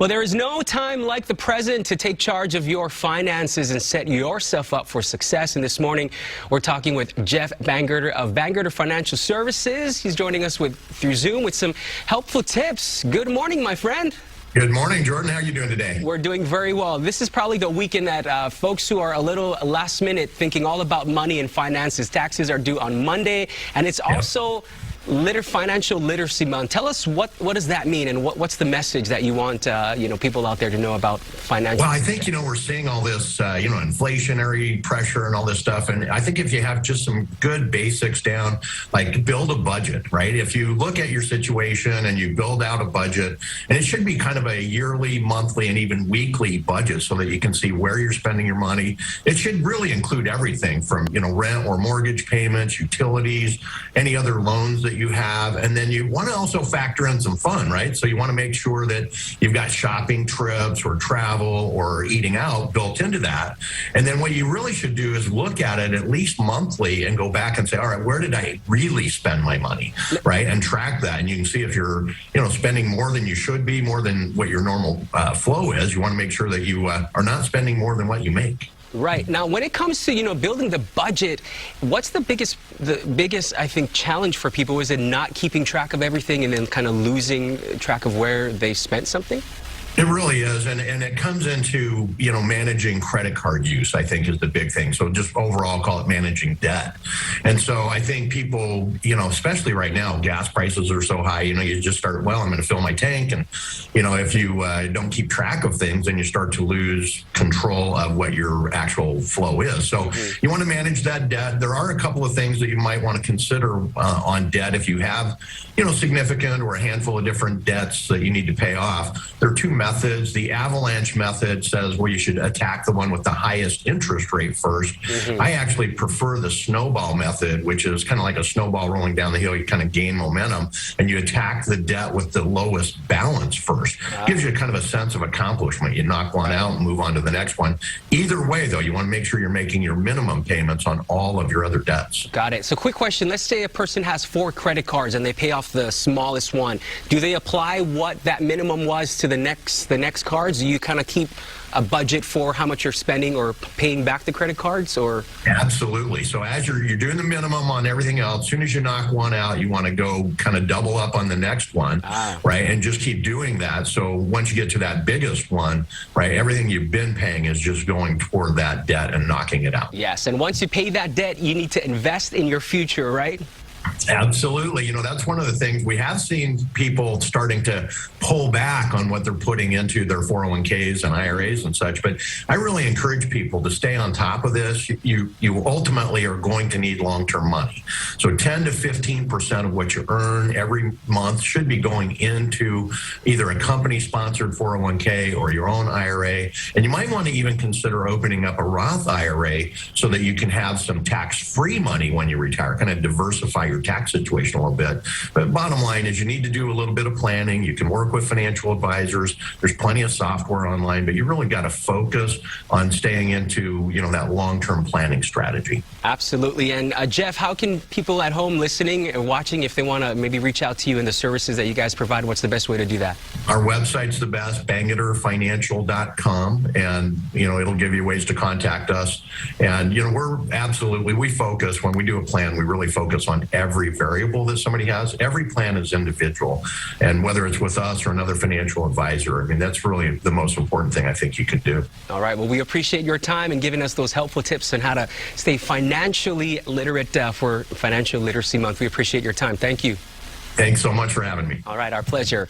Well, there is no time like the present to take charge of your finances and set yourself up for success. And this morning, we're talking with Jeff Bangerter of Bangerter Financial Services. He's joining us through Zoom with some helpful tips. Good morning, my friend. Good morning, Jordan. How are you doing today? We're doing very well. This is probably the weekend that folks who are a little last minute thinking all about money and finances. Taxes are due on Monday, and it's also Financial Literacy Month. Tell us what does that mean, and what's the message that you want people out there to know about financial? Well, I think we're seeing all this inflationary pressure and all this stuff, and I think if you have just some good basics down, like build a budget, right? If you look at your situation and you build out a budget, and it should be kind of a yearly, monthly, and even weekly budget so that you can see where you're spending your money. It should really include everything from rent or mortgage payments, utilities, any other loans that you have, and then you want to also factor in some fun, right? So you want to make sure that you've got shopping trips or travel or eating out built into that. And then what you really should do is look at it at least monthly and go back and say, all right, where did I really spend my money, right? And track that. And you can see if you're spending more than you should be, more than what your normal flow is. You want to make sure that you are not spending more than what you make. Right. Now, when it comes to, building the budget, what's the biggest, I think, challenge for people? Is it not keeping track of everything and then kind of losing track of where they spent something? It really is, and it comes into, managing credit card use, I think, is the big thing. So just overall, call it managing debt. And so I think people, especially right now, gas prices are so high, you just start, well, I'm going to fill my tank. And, if you don't keep track of things, then you start to lose control of what your actual flow is. So you want to manage that debt. There are a couple of things that you might want to consider on debt if you have, significant or a handful of different debts that you need to pay off. There are two methods. The avalanche method says, well, you should attack the one with the highest interest rate first. I actually prefer the snowball method, which is kind of like a snowball rolling down the hill. You kind of gain momentum and you attack the debt with the lowest balance first. Gives you kind of a sense of accomplishment. You knock one out and move on to the next one. Either way, though, you want to make sure you're making your minimum payments on all of your other debts. Got it. So quick question. Let's say a person has 4 credit cards and they pay off the smallest one. Do they apply what that minimum was to the next cards? Do you kind of keep a budget for how much you're spending or paying back the credit cards, or? Absolutely. So as you're doing the minimum on everything else, as soon as you knock one out, you want to go kind of double up on the next one, right? And just keep doing that. So once you get to that biggest one, right, everything you've been paying is just going toward that debt and knocking it out. Yes. And once you pay that debt, you need to invest in your future, right? Absolutely. That's one of the things we have seen people starting to pull back on what they're putting into their 401ks and IRAs and such. But I really encourage people to stay on top of this. You ultimately are going to need long-term money. So 10 to 15% of what you earn every month should be going into either a company-sponsored 401k or your own IRA. And you might want to even consider opening up a Roth IRA so that you can have some tax-free money when you retire, kind of diversify your tax situation a little bit. But bottom line is you need to do a little bit of planning. You can work with financial advisors. There's plenty of software online, but you really got to focus on staying into, that long-term planning strategy. Absolutely. And Jeff, how can people at home listening and watching, if they want to maybe reach out to you and the services that you guys provide, what's the best way to do that? Our website's the best, bangerterfinancial.com, and, it'll give you ways to contact us. And, we focus, when we do a plan, we really focus on every variable that somebody has. Every plan is individual. And whether it's with us or another financial advisor, that's really the most important thing I think you could do. All right. Well, we appreciate your time and giving us those helpful tips on how to stay financially literate for Financial Literacy Month. We appreciate your time. Thank you. Thanks so much for having me. All right. Our pleasure.